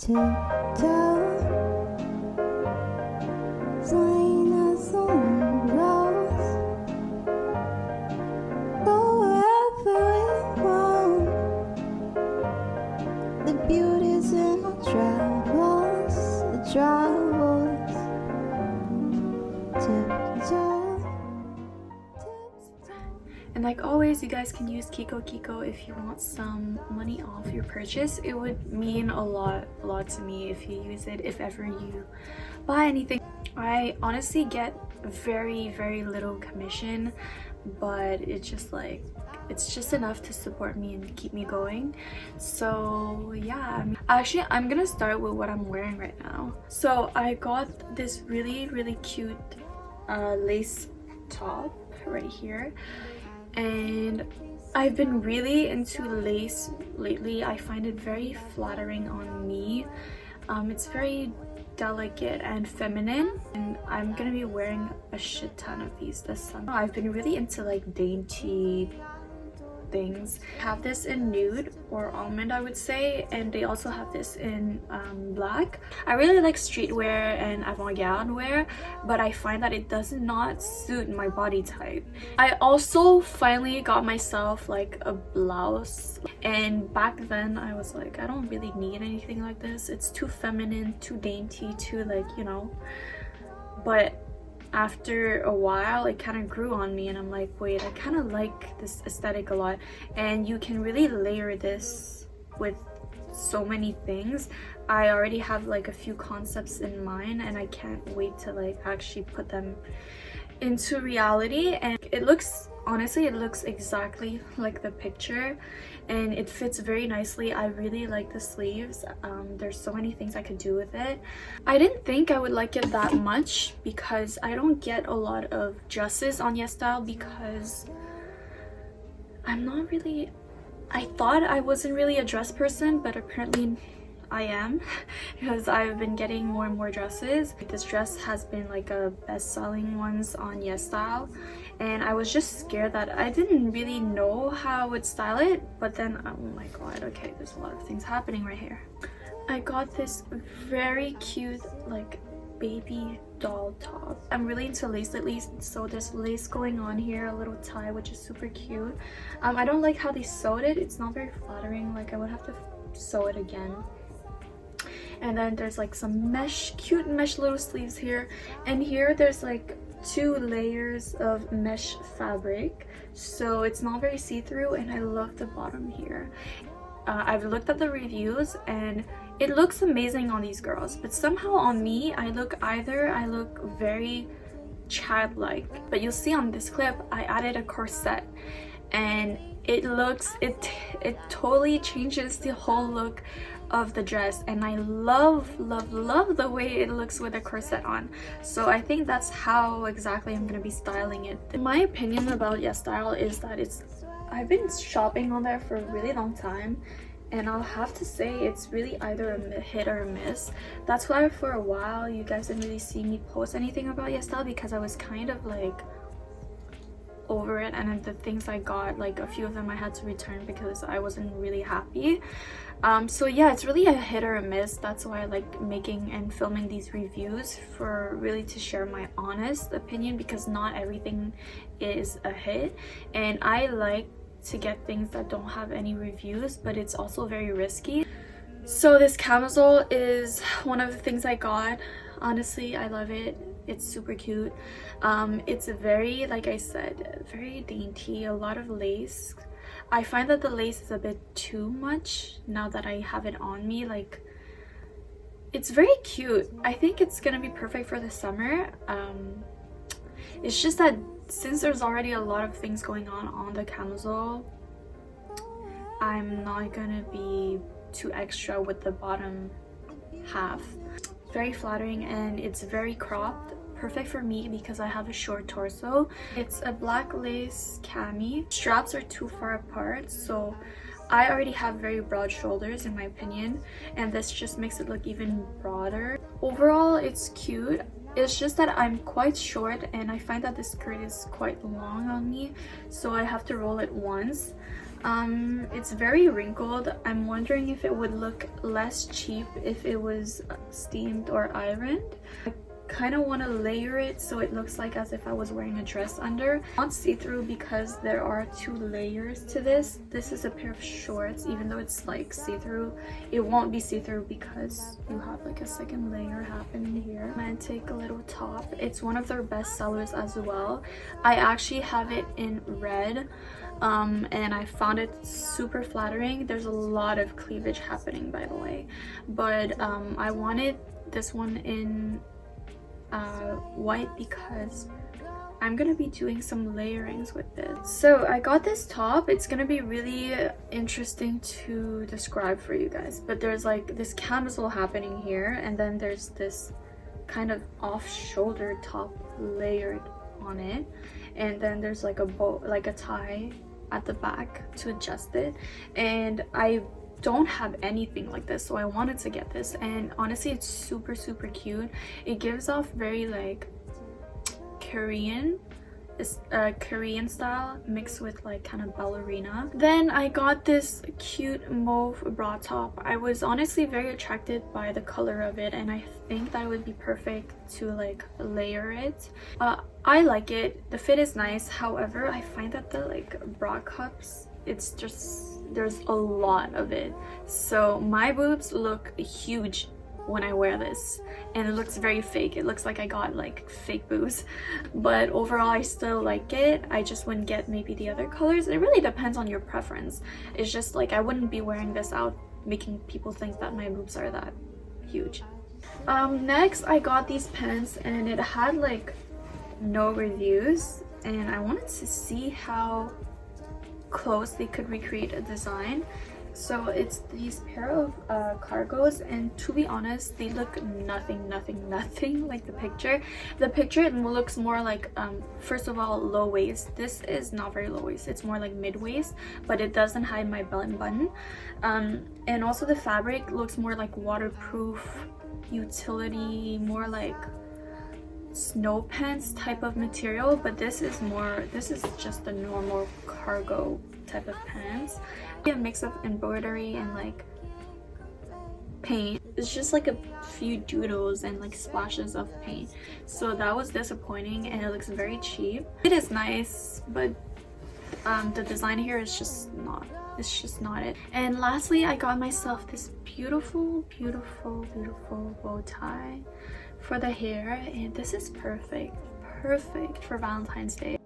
tiptoe, swaying us on rose, go wherever we roam. The beauty's in our travels, the travels, tiptoe. And like always, you guys can use Kiko if you want some money off your purchase. It would mean a lot to me if you use it, if ever you buy anything. I honestly get very little commission, but it's just like, it's just enough to support me and keep me going. So yeah, actually I'm gonna start with what I'm wearing right now. So I got this really cute lace top right here, and I've been really into lace lately. I find it very flattering on me. It's very delicate and feminine, and I'm gonna be wearing a shit ton of these this summer. I've been really into like dainty things. I have this in nude or almond, I would say, and they also have this in black. I really like streetwear and avant-garde wear, but I find that it does not suit my body type. I also finally got myself like a blouse, and back then I was like, I don't really need anything like this. It's too feminine, too dainty, too like, you know. But after a while it kind of grew on me, and I'm like, wait, I kind of like this aesthetic a lot, and you can really layer this with so many things. I already have like a few concepts in mind, and I can't wait to like actually put them into reality. And it looks, honestly, it looks exactly like the picture, and it fits very nicely. I really like the sleeves. There's so many things I could do with it. I didn't think I would like it that much because I don't get a lot of dresses on YesStyle, because I'm not really, I thought I wasn't really a dress person, but apparently I am, because I've been getting more and more dresses. This dress has been like a best-selling ones on YesStyle, and I was just scared that I didn't really know how I would style it. But then, oh my god, okay, there's a lot of things happening right here. I got this very cute like baby doll top. I'm really into lace lately, so there's lace going on here, a little tie, which is super cute. I don't like how they sewed it. It's not very flattering. Like, I would have to sew it again. And then there's like some mesh, cute mesh little sleeves here, and here there's like 2 layers of mesh fabric, so it's not very see-through, and I love the bottom here. I've looked at the reviews and it looks amazing on these girls, but somehow on me I look very childlike. But you'll see on this clip I added a corset, and it totally changes the whole look of the dress, and I love the way it looks with a corset on. So I think that's how exactly I'm gonna be styling it. My opinion about YesStyle is that I've been shopping on there for a really long time, and I'll have to say it's really either a hit or a miss. That's why for a while you guys didn't really see me post anything about YesStyle, because I was kind of like over it, and then the things I got, like a few of them I had to return because I wasn't really happy. So yeah, it's really a hit or a miss. That's why I like making and filming these reviews, for really to share my honest opinion, because not everything is a hit, and I like to get things that don't have any reviews, but it's also very risky. So this camisole is one of the things I got. Honestly, I love it. It's super cute. It's very, like I said, very dainty, a lot of lace. I find that the lace is a bit too much now that I have it on me. Like, it's very cute. I think it's gonna be perfect for the summer. It's just that since there's already a lot of things going on the camisole, I'm not gonna be too extra with the bottom half. Very flattering, and it's very cropped. Perfect for me because I have a short torso. It's a black lace cami. Straps are too far apart, so I already have very broad shoulders in my opinion, and this just makes it look even broader. Overall, it's cute. It's just that I'm quite short, and I find that this skirt is quite long on me, so I have to roll it once. It's very wrinkled. I'm wondering if it would look less cheap if it was steamed or ironed. I kind of want to layer it so it looks like as if I was wearing a dress under. Not see-through because there are 2 layers to this. This is a pair of shorts. Even though it's like see-through, it won't be see-through because you have like a second layer happening here. Romantic little top. It's one of their best sellers as well. I actually have it in red. And I found it super flattering. There's a lot of cleavage happening, by the way, but I wanted this one in white because I'm gonna be doing some layerings with it. So I got this top. It's gonna be really interesting to describe for you guys, but there's like this camisole happening here, and then there's this kind of off-shoulder top layered on it, and then there's like a bow, like a tie at the back to adjust it. And I don't have anything like this, so I wanted to get this, and honestly it's super cute. It gives off very like Korean style mixed with like kind of ballerina. Then I got this cute mauve bra top. I was honestly very attracted by the color of it, and I think that it would be perfect to like layer it. I like it. The fit is nice. However, I find that the like bra cups, it's just, there's a lot of it, so my boobs look huge when I wear this, and it looks very fake. It looks like I got like fake boobs, but overall I still like it. I just wouldn't get maybe the other colors. It really depends on your preference. It's just like I wouldn't be wearing this out making people think that my boobs are that huge. Next I got these pants, and it had like no reviews, and I wanted to see how close they could recreate a design. So it's these pair of cargos, and to be honest, they look nothing like the picture. The picture, it looks more like first of all, low waist. This is not very low waist, it's more like mid waist, but it doesn't hide my belly button. And also the fabric looks more like waterproof, utility, more like snow pants type of material, but this is just a normal cargo type of pants. A mix of embroidery and like paint. It's just like a few doodles and like splashes of paint, so that was disappointing, and it looks very cheap. It is nice, but the design here is just not, it's just not it. And lastly, I got myself this beautiful bow tie for the hair, and this is perfect for Valentine's Day.